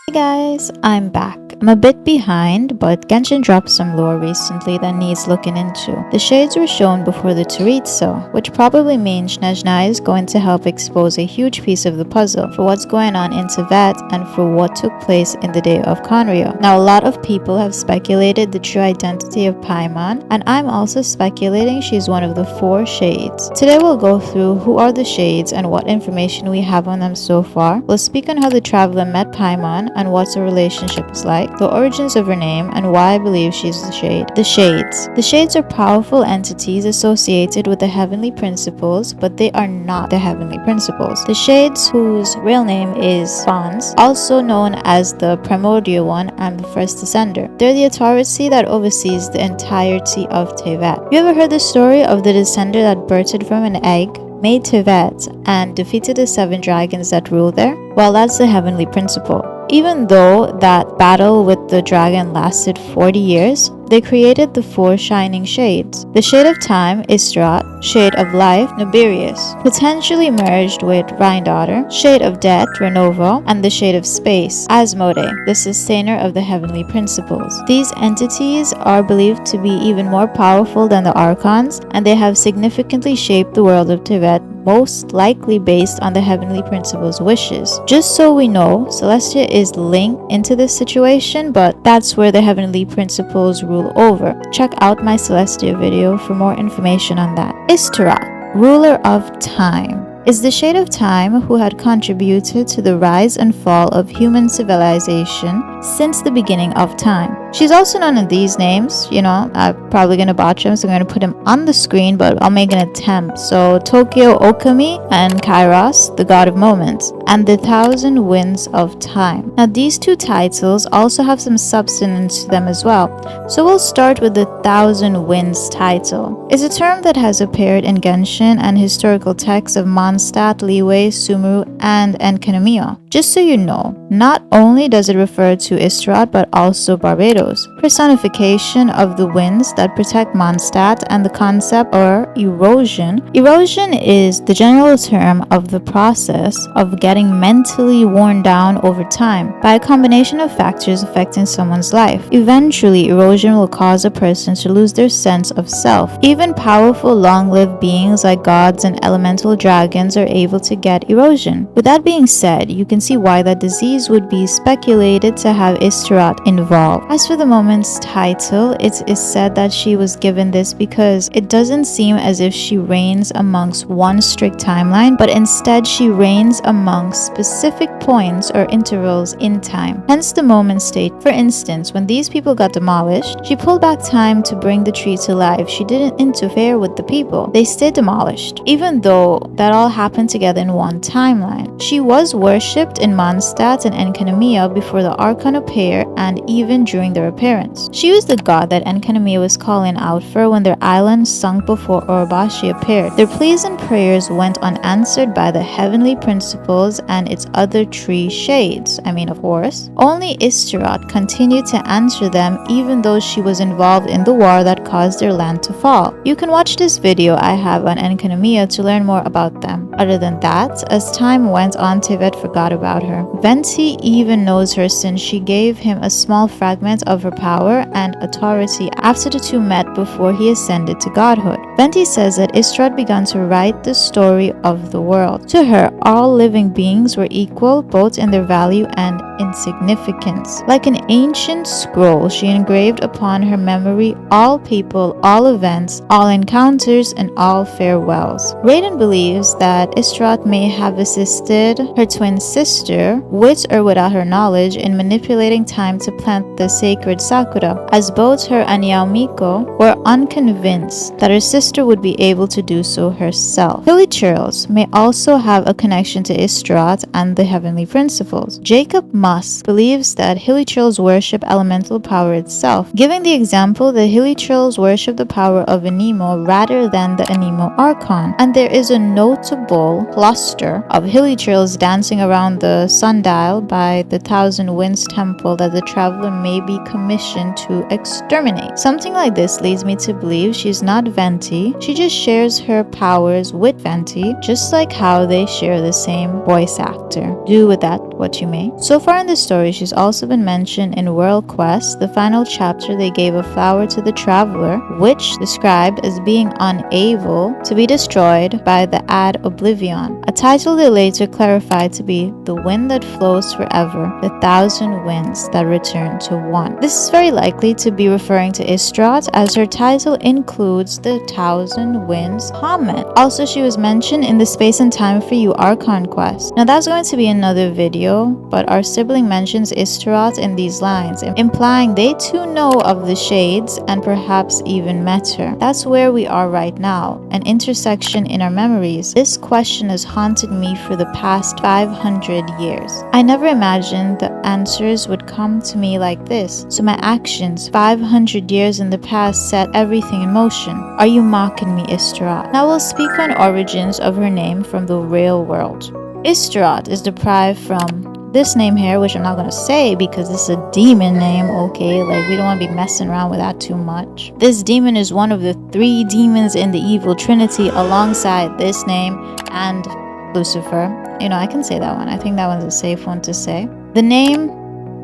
Hey guys, I'm back. I'm a bit behind, but Genshin dropped some lore recently that needs looking into. The shades were shown before the theroized, which probably means Snezhnai is going to help expose a huge piece of the puzzle for what's going on in Teyvat and for what took place in the day of Khaenri'ah. Now, a lot of people have speculated the true identity of Paimon, and I'm also speculating she's one of the 4 shades. Today we'll go through who are the shades and what information we have on them so far. We'll speak on how the traveler met Paimon and what their relationship is like, the origins of her name, and why I believe she's the shade. The shades. The shades are powerful entities associated with the heavenly principles, but they are not the heavenly principles. The shades, whose real name is Paimons, also known as the primordial one and the first descender. They're the authority that oversees the entirety of Teyvat. You ever heard the story of the descender that birthed from an egg, made Teyvat, and defeated the 7 dragons that rule there? Well, that's the heavenly principle. Even though that battle with the dragon lasted 40 years, they created the 4 shining shades. The shade of time, Istaroth; shade of life, Naberius, potentially merged with Rhinedottir; shade of death, Ronova; and the shade of space, Asmoday, the sustainer of the heavenly principles. These entities are believed to be even more powerful than the archons, and they have significantly shaped the world of Teyvat, most likely based on the heavenly principles' wishes. Just so we know, Celestia is linked into this situation, but that's where the heavenly principles rule over. Check out my Celestia video for more information on that. Istaroth, ruler of time, is the shade of time who had contributed to the rise and fall of human civilization since the beginning of time. She's also known in these names. I'm probably gonna botch them, so I'm gonna put them on the screen, but I'll make an attempt. So Tokyo Okami and Kairos, the god of moments, and the 1,000 winds of time. Now these 2 titles also have some substance to them as well. So we'll start with the 1,000 winds title. It's a term that has appeared in Genshin and historical texts of Mondstadt, Liyue, Sumeru, and Khaenri'ah. Just so you know, not only does it refer to Istaroth, but also Barbados, personification of the winds that protect Mondstadt, and the concept or erosion. Erosion is the general term of the process of getting mentally worn down over time by a combination of factors affecting someone's life. Eventually, erosion will cause a person to lose their sense of self. Even powerful, long-lived beings like gods and elemental dragons are able to get erosion. With that being said, you can see why that disease would be speculated to have Istaroth involved. As for the moment's title, it is said that she was given this because it doesn't seem as if she reigns amongst one strict timeline, but instead she reigns amongst specific points or intervals in time. Hence the moment state. For instance, when these people got demolished, she pulled back time to bring the tree to life. She didn't interfere with the people. They stayed demolished, even though that all happened together in one timeline. She was worshipped in Mondstadt and Khaenri'ah before the Archon appeared, and even during their appearance. She was the god that Khaenri'ah was calling out for when their island sunk before Orobashi appeared. Their pleas and prayers went unanswered by the heavenly principles and its other 3 shades. Of course. Only Istaroth continued to answer them even though she was involved in the war that caused their land to fall. You can watch this video I have on Khaenri'ah to learn more about them. Other than that, as time went on, Teyvat forgot about her. Venti even knows her since she gave him a small fragment of her power and authority after the 2 met before he ascended to godhood. Venti says that Istaroth began to write the story of the world. To her, all living beings were equal, both in their value and insignificance. Like an ancient scroll, she engraved upon her memory all people, all events, all encounters, and all farewells. Raiden believes that Istaroth may have assisted her twin sister, with or without her knowledge, in manipulating time to plant the sacred sakura, as both her and Yaomiko were unconvinced that her sister would be able to do so herself. Hilichurls may also have a connection to Istaroth and the heavenly principles. Jacob Musk believes that Hilichurls worship elemental power itself, giving the example that Hilichurls worship the power of Anemo rather than the Anemo Archon, and there is a notable cluster of Hilichurls dancing around on the sundial by the Thousand Winds Temple that the traveler may be commissioned to exterminate. Something like this leads me to believe she's not Venti. She just shares her powers with Venti, just like how they share the same voice actor. Do with that what you may. So far in the story, she's also been mentioned in World Quest. The final chapter, they gave a flower to the traveler, which described as being unable to be destroyed by the Ad Oblivion, a title they later clarified to be the wind that flows forever, the thousand winds that return to one. This is very likely to be referring to Istaroth, as her title includes the thousand winds comment. Also, she was mentioned in the Space and Time for You Archon quest. Now that's going to be another video, but our sibling mentions Istaroth in these lines, implying they too know of the shades and perhaps even met her. That's where we are right now, an intersection in our memories. This question has haunted me for the past 500 years. I never imagined the answers would come to me like this. So my actions 500 years in the past set everything in motion. Are you mocking me, Istaroth? Now we'll speak on origins of her name from the real world. Istaroth is derived from this name here, which I'm not going to say because it's a demon name, okay? Like, we don't want to be messing around with that too much. This demon is one of the 3 demons in the evil trinity alongside this name and Lucifer. You know, I can say that one. I think that one's a safe one to say. The name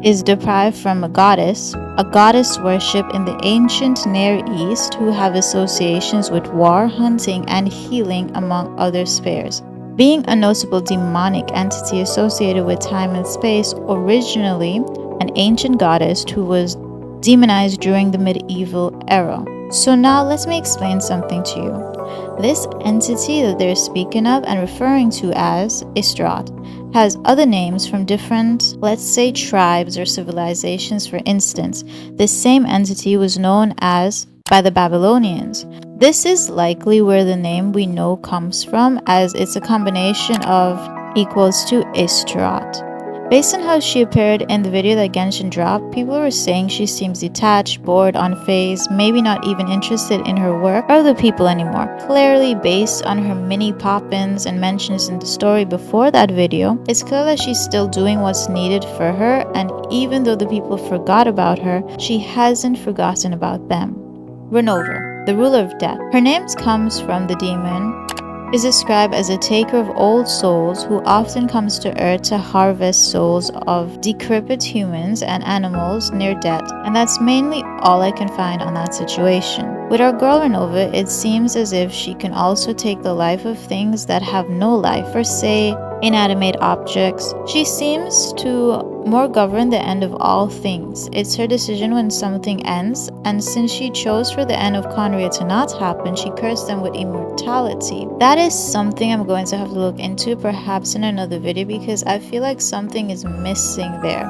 is derived from a goddess worship in the ancient Near East who have associations with war, hunting, and healing among other spheres. Being a notable demonic entity associated with time and space, originally an ancient goddess who was demonized during the medieval era. So now let me explain something to you. This entity that they're speaking of and referring to as Istaroth has other names from different, let's say, tribes or civilizations. For instance, this same entity was known as by the Babylonians. This is likely where the name we know comes from, as it's a combination of equals to Istaroth. Based on how she appeared in the video that Genshin dropped, people were saying she seems detached, bored, unfazed, maybe not even interested in her work or the people anymore. Clearly, based on her mini pop-ins and mentions in the story before that video, it's clear that she's still doing what's needed for her, and even though the people forgot about her, she hasn't forgotten about them. Ronova, the ruler of death. Her name comes from the demon, is described as a taker of old souls who often comes to Earth to harvest souls of decrepit humans and animals near death, and that's mainly all I can find on that situation. With our girl Ronova, it seems as if she can also take the life of things that have no life, or say inanimate objects. She seems to more govern the end of all things. It's her decision when something ends, and since she chose for the end of Khaenri'ah to not happen, she cursed them with immortality. That is something I'm going to have to look into, perhaps in another video, because I feel like something is missing there.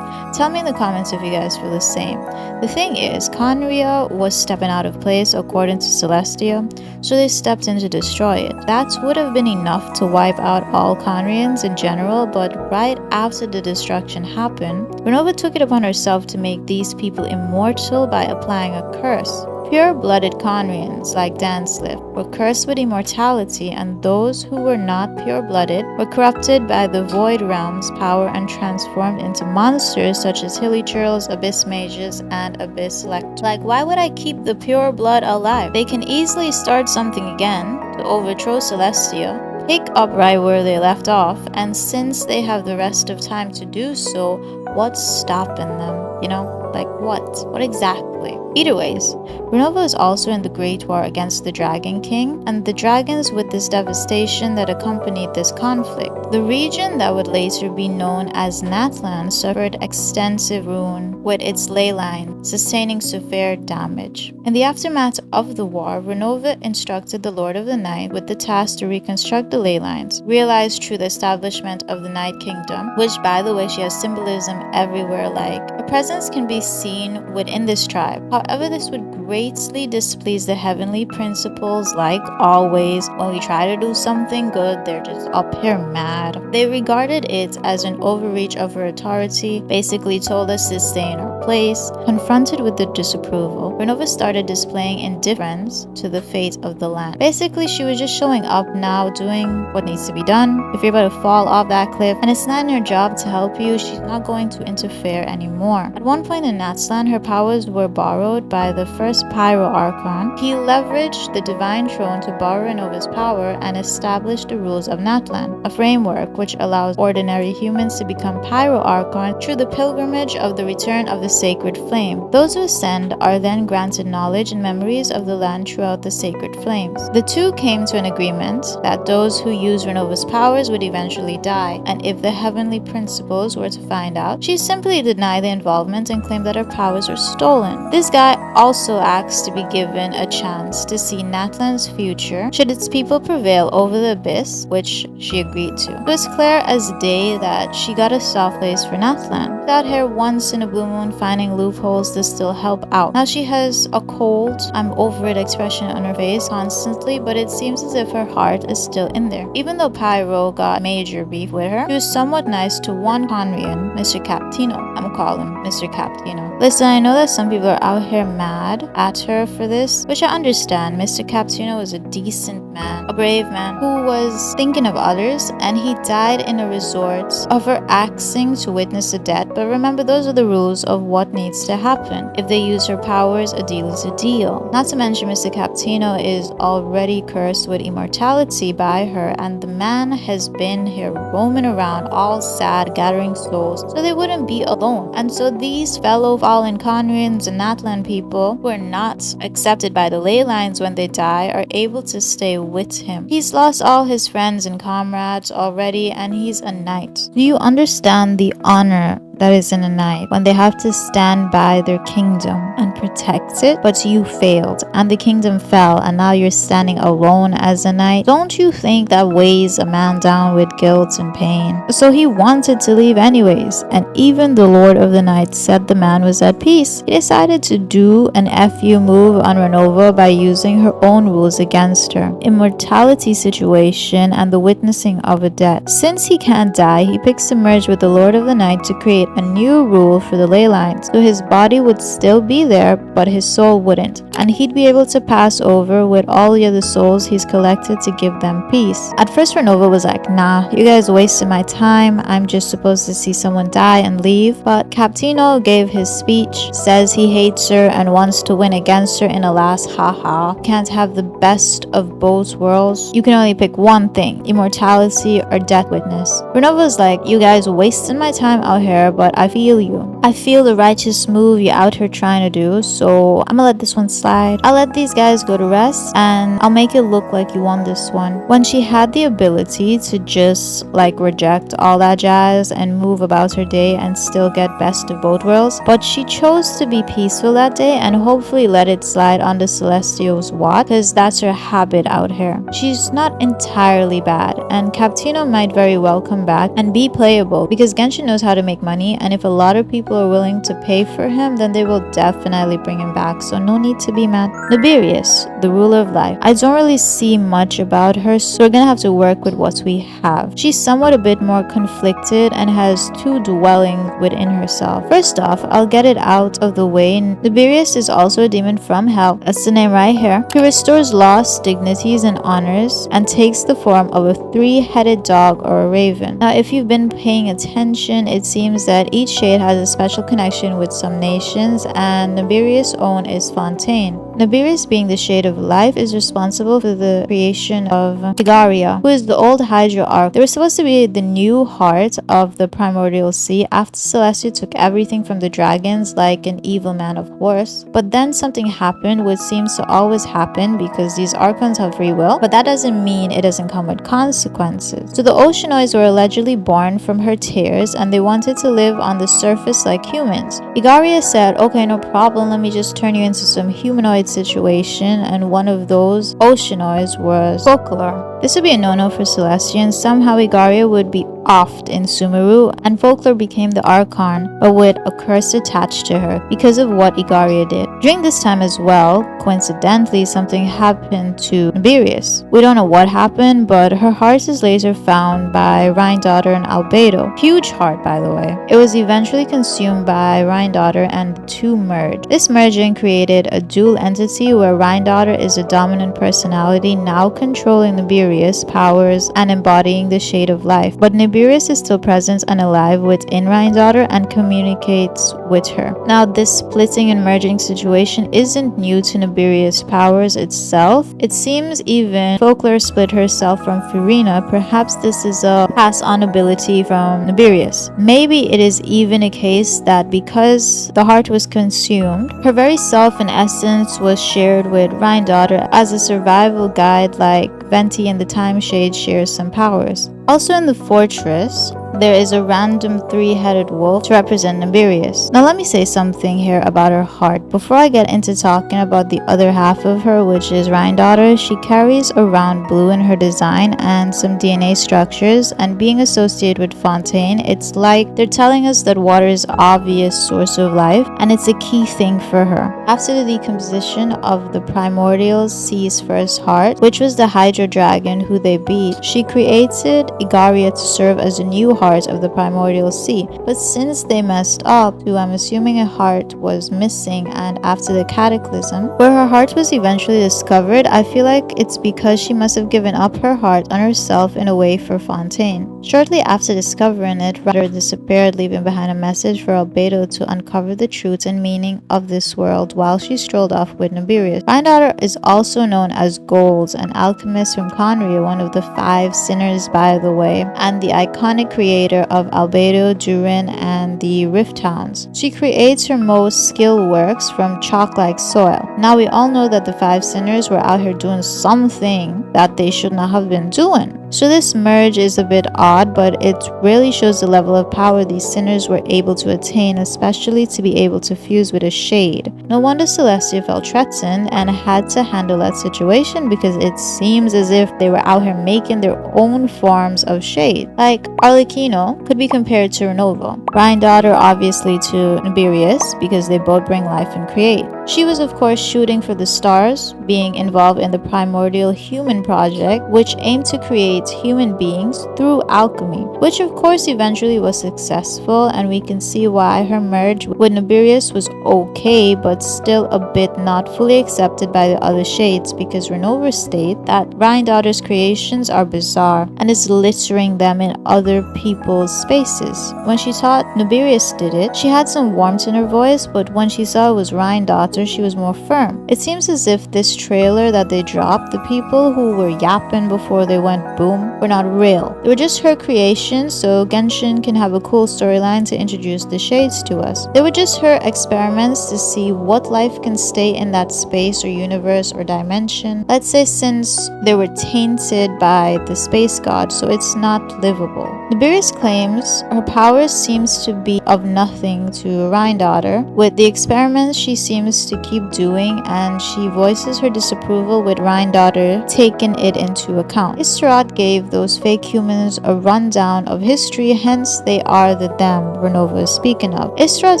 Tell me in the comments if you guys feel the same. The thing is, Khaenri'ah was stepping out of place according to Celestia, so they stepped in to destroy it. That would have been enough to wipe out all Khaenri'ahs in general, but right after the destruction happened, Ronova took it upon herself to make these people immortal by applying a curse. Pure-blooded Khaenri'ahs, like Danslift, were cursed with immortality, and those who were not pure-blooded were corrupted by the Void Realm's power and transformed into monsters such as Hilly Churls, Abyss Mages, and Abyss Lectors. Like, why would I keep the pure blood alive? They can easily start something again to overthrow Celestia, pick up right where they left off, and since they have the rest of time to do so, what's stopping them? You know, like what? What exactly? Either ways, Ronova is also in the Great War against the Dragon King and the dragons with this devastation that accompanied this conflict. The region that would later be known as Natlan suffered extensive ruin with its ley line, sustaining severe damage. In the aftermath of the war, Ronova instructed the Lord of the Night with the task to reconstruct the ley lines, realized through the establishment of the Night Kingdom, which, by the way, she has symbolism everywhere, like her presence can be seen within this tribe. However, this would greatly displease the heavenly principles. Like always, when we try to do something good, they're just up here mad. They regarded it as an overreach of her authority, basically told us to stay in our place. Confronted with the disapproval, Ronova started displaying indifference to the fate of the land. Basically, she was just showing up now, doing what needs to be done. If you're about to fall off that cliff and it's not in her job to help you, she's not going to interfere anymore. At one point in Natsland, her powers were borrowed by the first Pyro Archon. He leveraged the divine throne to borrow Renova's power and establish the rules of Natlan, a framework which allows ordinary humans to become Pyro Archon through the pilgrimage of the return of the sacred flame. Those who ascend are then granted knowledge and memories of the land throughout the sacred flames. The two came to an agreement that those who use Renova's powers would eventually die, and if the heavenly principles were to find out, she simply denied the involvement and claimed that her powers were stolen. This guy also asked to be given a chance to see Natlan's future should its people prevail over the abyss, which she agreed to. It was clear as day that she got a soft place for Natlan. She's out here once in a blue moon finding loopholes to still help out. Now she has a cold, I'm over it expression on her face constantly, but it seems as if her heart is still in there. Even though Pyro got major beef with her, she was somewhat nice to one Khaenri'ah, Mr. Captino. I'm calling him Mr. Captino. Listen, I know that some people are out here mad at her for this, which I understand. Mr. Captino was a decent man, a brave man who was thinking of others, and he died in a resort of her asking to witness a death. But remember, those are the rules of what needs to happen. If they use her powers, a deal is a deal. Not to mention, Mr. Captino is already cursed with immortality by her, and the man has been here roaming around all sad, gathering souls, so they wouldn't be alone. And so these fellow fallen Khaenri'ahs and Natlan people who are not accepted by the ley lines when they die are able to stay with him. He's lost all his friends and comrades already, and he's a knight. Do you understand the honor that is in a knight when they have to stand by their kingdom and protect it? But you failed and the kingdom fell, and now you're standing alone as a knight. Don't you think that weighs a man down with guilt and pain? So he wanted to leave anyways, and even the Lord of the Night said the man was at peace. He decided to do an FU move on Ronova by using her own rules against her. Immortality situation and the witnessing of a death. Since he can't die, he picks to merge with the Lord of the Night to create a new rule for the ley lines, so his body would still be there but his soul wouldn't, and he'd be able to pass over with all the other souls he's collected to give them peace. At first Ronova was like, nah, you guys wasted my time, I'm just supposed to see someone die and leave. But Captino gave his speech, says he hates her and wants to win against her in a last haha. Can't have the best of both worlds, you can only pick one thing, immortality or death witness. Ronova's like, you guys wasted my time out here, but I feel you. I feel the righteous move you're out here trying to do, so I'm gonna let this one slide. I'll let these guys go to rest, and I'll make it look like you won this one. When she had the ability to just like reject all that jazz and move about her day and still get best of both worlds, but she chose to be peaceful that day and hopefully let it slide on the Celestial's watch, because that's her habit out here. She's not entirely bad, and Captino might very well come back and be playable because Genshin knows how to make money, and if a lot of people are willing to pay for him, then they will definitely bring him back, so no need to be mad. Naberius, the ruler of life. I don't really see much about her, so we're gonna have to work with what we have. She's somewhat a bit more conflicted and has two dwellings within herself. First off, I'll get it out of the way. Naberius is also a demon from hell. That's the name right here. He restores lost dignities and honors and takes the form of a three-headed dog or a raven. Now, if you've been paying attention, it seems that each shade has a special connection with some nations, and Naberius' own is Fontaine. Naberius, being the shade of life, is responsible for the creation of Khaenri'ah, who is the old Hydra arc. They were supposed to be the new heart of the primordial sea after Celestia took everything from the dragons like an evil man, of course. But then something happened, which seems to always happen because these archons have free will, but that doesn't mean it doesn't come with consequences. So the Oceanoids were allegedly born from her tears, and they wanted to live on the surface like humans. Khaenri'ah said, okay, no problem, let me just turn you into some humanoid situation, and one of those Oceanoids was Folklore. This would be a no-no for Celestians. Somehow Khaenri'ah would be oft in Sumeru, and folklore became the Archon, but with a curse attached to her because of what Igaria did. During this time as well, coincidentally, something happened to Naberius. We don't know what happened, but her heart is later found by Rhinedottir and Albedo. Huge heart, by the way. It was eventually consumed by Rhinedottir and the two merged. This merging created a dual entity where Rhinedottir is a dominant personality now controlling Naberius' powers and embodying the shade of life. But Naberius is still present and alive within Rhinedottir and communicates with her. Now, this splitting and merging situation isn't new to Naberius' powers itself. It seems even folklore split herself from Furina. Perhaps this is a pass-on ability from Naberius. Maybe it is even a case that because the heart was consumed, her very self and essence was shared with Rhinedottir as a survival guide, like Venti and the Time Shade shares some powers. Also in the fortress, there is a random 3-headed wolf to represent Naberius. Now let me say something here about her heart. Before I get into talking about the other half of her, which is Rhinedottir, she carries around blue in her design and some DNA structures, and being associated with Fontaine, it's like they're telling us that water is an obvious source of life, and it's a key thing for her. After the decomposition of the primordial sea's first heart, which was the Hydra dragon who they beat, she created Igaria to serve as a new heart of the primordial sea. But since they messed up, too, I'm assuming a heart was missing, and after the cataclysm, where her heart was eventually discovered, I feel like it's because she must have given up her heart on herself in a way for Fontaine. Shortly after discovering it, Rhinedottir disappeared, leaving behind a message for Albedo to uncover the truth and meaning of this world while she strolled off with Naberius. Rhinedottir is also known as Golds, an alchemist from Khaenri'ah, one of the 5 sinners by the way, and the iconic creator of Albedo, Durin, and the Rift Towns. She creates her most skilled works from chalk-like soil. Now we all know that the 5 sinners were out here doing something that they should not have been doing. So this merge is a bit odd, but it really shows the level of power these sinners were able to attain, especially to be able to fuse with a shade. No wonder Celestia felt threatened and had to handle that situation, because it seems as if they were out here making their own forms of shade. Like Arlecchino could be compared to Ronova, Rhinedottir obviously to Naberius, because they both bring life and create. She was of course shooting for the stars, being involved in the primordial human project, which aimed to create human beings through alchemy, which of course eventually was successful, and we can see why her merge with Naberius was okay, but still a bit not fully accepted by the other shades, because Ronova states that Rhinedottir's creations are bizarre and is littering them in other people's spaces. When she thought Naberius did it, she had some warmth in her voice, but when she saw it was Rhinedottir, she was more firm. It seems as if this trailer that they dropped, the people who were yapping before they went boom, were not real. They were just her creations, so Genshin can have a cool storyline to introduce the shades to us. They were just her experiments to see what life can stay in that space or universe or dimension. Let's say since they were tainted by the space god, so it's not livable. Naberius claims her powers seems to be of nothing to Rhinedottir. With the experiments she seems to keep doing, and she voices her disapproval with Rhinedottir taking it into account. Istaroth gave those fake humans a rundown of history, hence they are the them Ronova is speaking of. Istaroth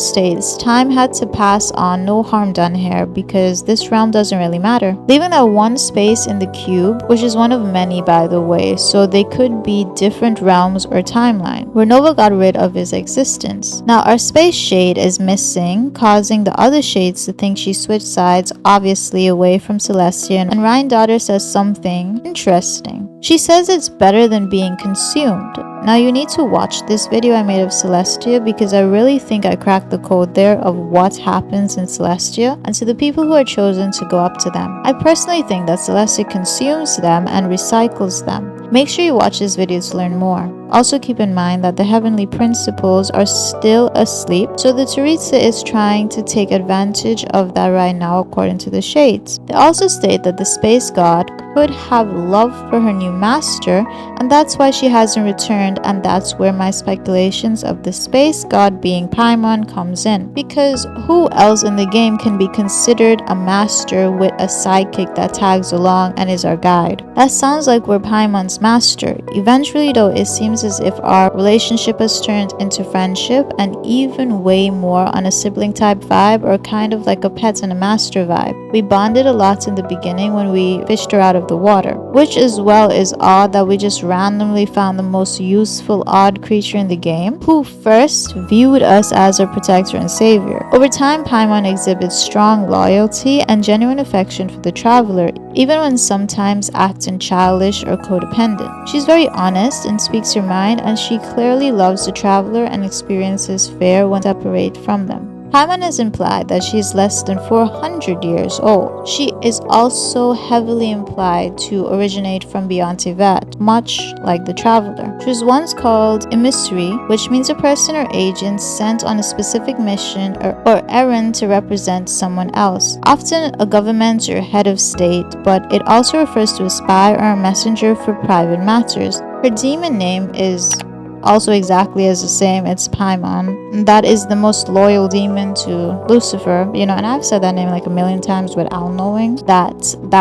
states time had to pass on, no harm done here, because this realm doesn't really matter, leaving that one space in the cube, which is one of many by the way, so they could be different realms or timeline. Ronova got rid of his existence. Now our space shade is missing, causing the other shades to think she switched sides, obviously away from Celestia, and Rhinedottir says something interesting. She says it's better than being consumed. Now you need to watch this video I made of Celestia, because I really think I cracked the code there of what happens in Celestia, and to the people who are chosen to go up to them. I personally think that Celestia consumes them and recycles them. Make sure you watch this video to learn more. Also keep in mind that the heavenly principles are still asleep, so the theroized is trying to take advantage of that right now according to the shades. They also state that the space god could have love for her new master, and that's why she hasn't returned, and that's where my speculations of the space god being Paimon comes in. Because who else in the game can be considered a master with a sidekick that tags along and is our guide? That sounds like we're Paimon's master. Eventually though, it seems seems as if our relationship has turned into friendship, and even way more on a sibling type vibe, or kind of like a pet and a master vibe. We bonded a lot in the beginning when we fished her out of the water, which as well is odd that we just randomly found the most useful odd creature in the game, who first viewed us as our protector and savior. Over time, Paimon exhibits strong loyalty and genuine affection for the traveler, even when sometimes acting childish or codependent. She's very honest and speaks her mind, and she clearly loves the traveler and experiences fear when separate from them. Paimon has implied that she is less than 400 years old. She is also heavily implied to originate from beyond Teyvat, much like the traveler. She was once called emissary, which means a person or agent sent on a specific mission or errand to represent someone else, often a government or head of state, but it also refers to a spy or a messenger for private matters. Her demon name is also exactly as the same. It's Paimon. That is the most loyal demon to Lucifer, and I've said that name like a million times without knowing that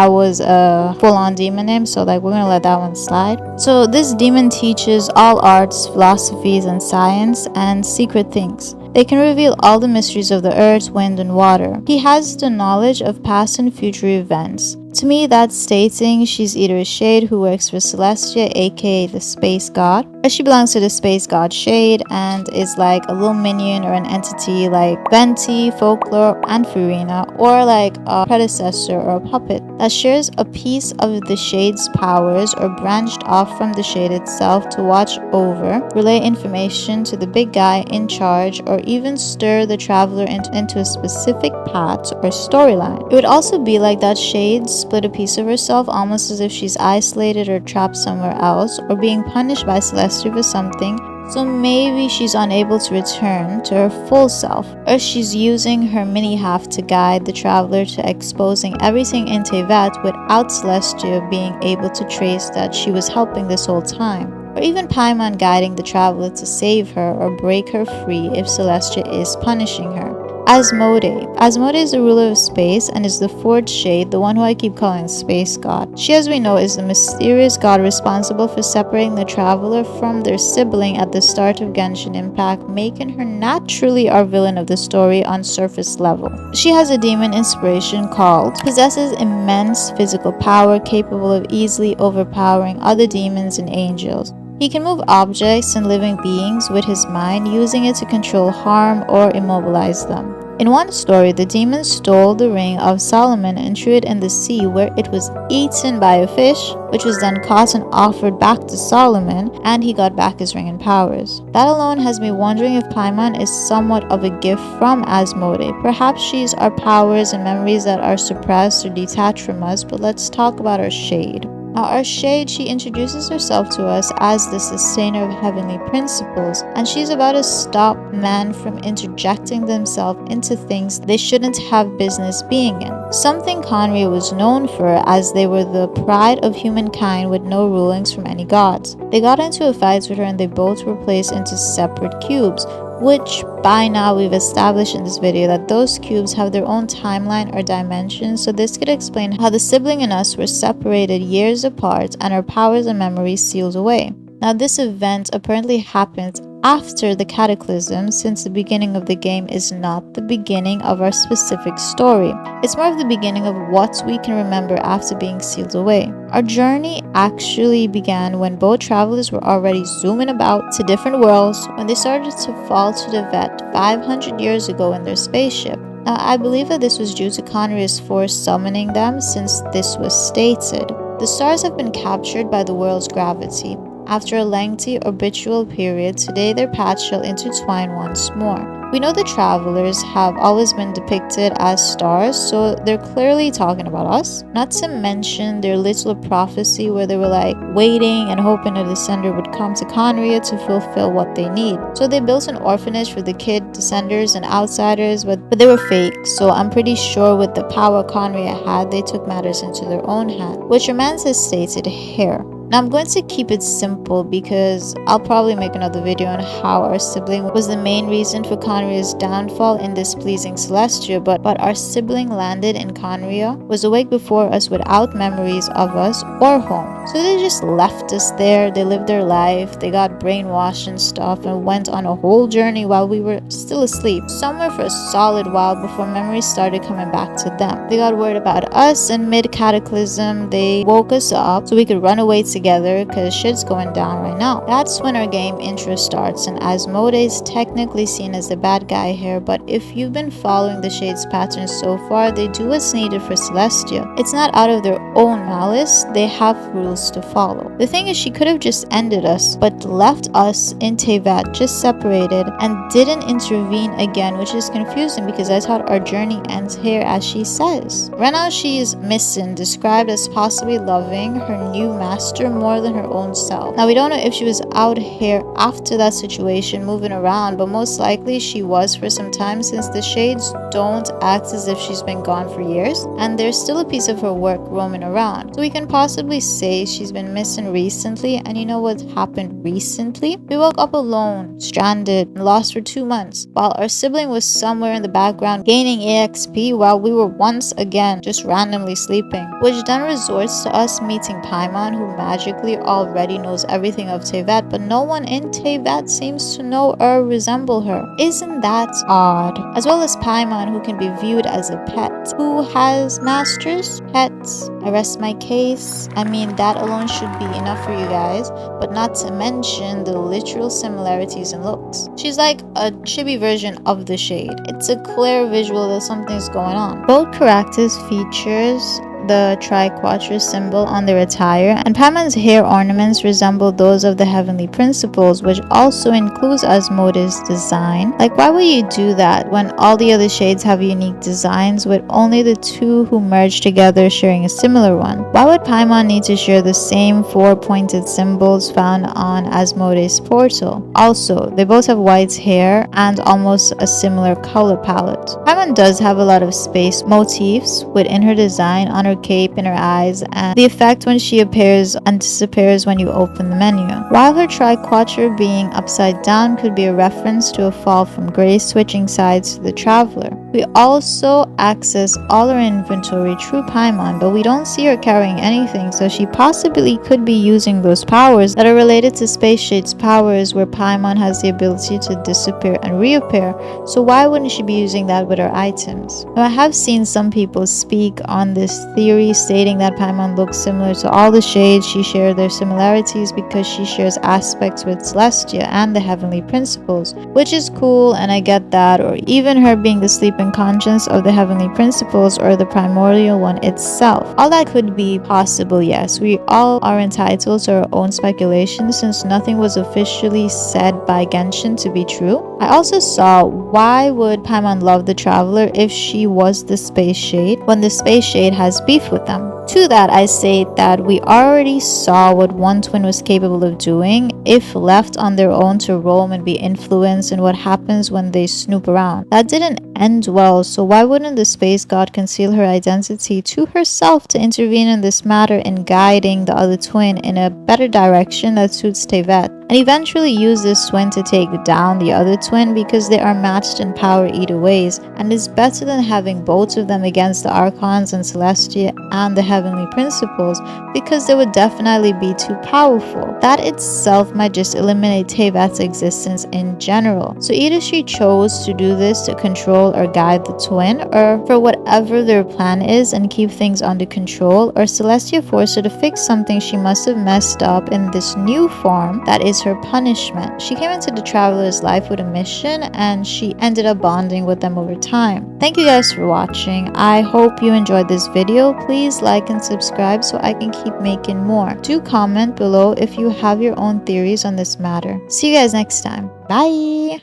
was a full-on demon name, so like we're gonna let that one slide. So this demon teaches all arts, philosophies, and science, and secret things. They can reveal all the mysteries of the earth, wind, and water. He has the knowledge of past and future events. To me, that's stating she's either a shade who works for Celestia, aka the space god, or she belongs to the space god Shade and is like a little minion or an entity like Venti, Folklore, and Farina, or like a predecessor or a puppet that shares a piece of the Shade's powers or branched off from the Shade itself to watch over, relay information to the big guy in charge, or even stir the traveler into a specific path or storyline. It would also be like that Shade split a piece of herself, almost as if she's isolated or trapped somewhere else, or being punished by Celestia for something, so maybe she's unable to return to her full self, or she's using her mini-half to guide the traveler to exposing everything in Teyvat without Celestia being able to trace that she was helping this whole time. Or even Paimon guiding the traveler to save her or break her free if Celestia is punishing her. Asmoday. Asmoday is the ruler of space and is the fourth shade, the one who I keep calling space god. She, as we know, is the mysterious god responsible for separating the traveler from their sibling at the start of Genshin Impact, making her naturally our villain of the story on surface level. She has a demon inspiration called, possesses immense physical power capable of easily overpowering other demons and angels. He can move objects and living beings with his mind, using it to control, harm, or immobilize them. In one story, the demon stole the ring of Solomon and threw it in the sea, where it was eaten by a fish, which was then caught and offered back to Solomon, and he got back his ring and powers. That alone has me wondering if Paimon is somewhat of a gift from Asmoday. Perhaps she's our powers and memories that are suppressed or detached from us, but let's talk about our Shade. Now, our Shade, she introduces herself to us as the sustainer of heavenly principles, and she's about to stop man from interjecting themselves into things they shouldn't have business being in. Something Khaenri'ah was known for, as they were the pride of humankind with no rulings from any gods. They got into a fight with her and they both were placed into separate cubes, which by now we've established in this video that those cubes have their own timeline or dimension, so this could explain how the sibling and us were separated years apart and our powers and memories sealed away. Now, this event apparently happened after the cataclysm, since the beginning of the game is not the beginning of our specific story. It's more of the beginning of what we can remember after being sealed away. Our journey actually began when both travelers were already zooming about to different worlds when they started to fall to the vet 500 years ago in their spaceship. Now, I believe that this was due to Khaenri'ah's force summoning them, since this was stated. The stars have been captured by the world's gravity. After a lengthy orbital period, today their paths shall intertwine once more. We know the travelers have always been depicted as stars, so they're clearly talking about us. Not to mention their little prophecy where they were like waiting and hoping a descender would come to Khaenri'ah to fulfill what they need. So they built an orphanage for the kid descenders and outsiders, but they were fake, so I'm pretty sure with the power Khaenri'ah had, they took matters into their own hand, which Romance has stated here. Now, I'm going to keep it simple because I'll probably make another video on how our sibling was the main reason for Khaenri'ah's downfall in displeasing Celestia, but our sibling landed in Khaenri'ah, was awake before us without memories of us or home. So they just left us there. They lived their life. They got brainwashed and stuff and went on a whole journey while we were still asleep. Somewhere for a solid while before memories started coming back to them. They got worried about us and mid-cataclysm, they woke us up so we could run away together because shit's going down right now. That's when our game intro starts, and Asmoday is technically seen as the bad guy here, but if you've been following the Shades pattern so far, they do what's needed for Celestia. It's not out of their own malice, they have rules to follow. The thing is, she could have just ended us, but left us in Teyvat just separated and didn't intervene again, which is confusing because I thought our journey ends here as she says. Right now she is missing, described as possibly loving her new master more than her own self. Now we don't know if she was out here after that situation moving around, but most likely she was for some time since the Shades don't act as if she's been gone for years and there's still a piece of her work roaming around. So we can possibly say she's been missing recently, and you know what happened recently? We woke up alone, stranded, and lost for 2 months, while our sibling was somewhere in the background gaining EXP while we were once again just randomly sleeping, which then resorts to us meeting Paimon, who magically already knows everything of Teyvat, but no one in Teyvat seems to know or resemble her. Isn't that odd? As well as Paimon, who can be viewed as a pet. Who has masters? Pets. I rest my case. I mean, that alone should be enough for you guys, but not to mention the literal similarities in looks. She's like a chibi version of the Shade. It's a clear visual that something's going on. Both characters features the triquetra symbol on their attire, and Paimon's hair ornaments resemble those of the heavenly principles, which also includes Asmoday's design. Like, why would you do that when all the other shades have unique designs, with only the two who merge together sharing a similar one? Why would Paimon need to share the same 4 pointed symbols found on Asmoday's portal? Also, they both have white hair and almost a similar color palette. Paimon does have a lot of space motifs within her design on her cape, in her eyes, and the effect when she appears and disappears when you open the menu. While her triquetra being upside down could be a reference to a fall from grace switching sides to the traveler. We also access all her inventory through Paimon, but we don't see her carrying anything, so she possibly could be using those powers that are related to Space Shade's powers, where Paimon has the ability to disappear and reappear, so why wouldn't she be using that with her items? Now, I have seen some people speak on this theory stating that Paimon looks similar to all the shades. She shares their similarities because she shares aspects with Celestia and the heavenly principles, which is cool, and I get that, or even her being the sleeping conscience of the heavenly principles or the primordial one itself. All that could be possible, yes. We all are entitled to our own speculation since nothing was officially said by Genshin to be true. I also saw, why would Paimon love the traveler if she was the space shade when the space shade has beef with them? To that, I say that we already saw what one twin was capable of doing if left on their own to roam and be influenced, and what happens when they snoop around. That didn't end well, so why wouldn't the space god conceal her identity to herself to intervene in this matter in guiding the other twin in a better direction that suits Teyvat, and eventually use this twin to take down the other twin because they are matched in power either ways, and is better than having both of them against the Archons and Celestia and the heavenly principles, because they would definitely be too powerful. That itself might just eliminate Teyvat's existence in general. So either she chose to do this to control or guide the twin, or for whatever their plan is and keep things under control, or Celestia forced her to fix something she must have messed up in this new form that is her punishment. She came into the traveler's life with a mission, and she ended up bonding with them over time. Thank you guys for watching. I hope you enjoyed this video. Please like and subscribe so I can keep making more. Do comment below if you have your own theories on this matter. See you guys next time. Bye!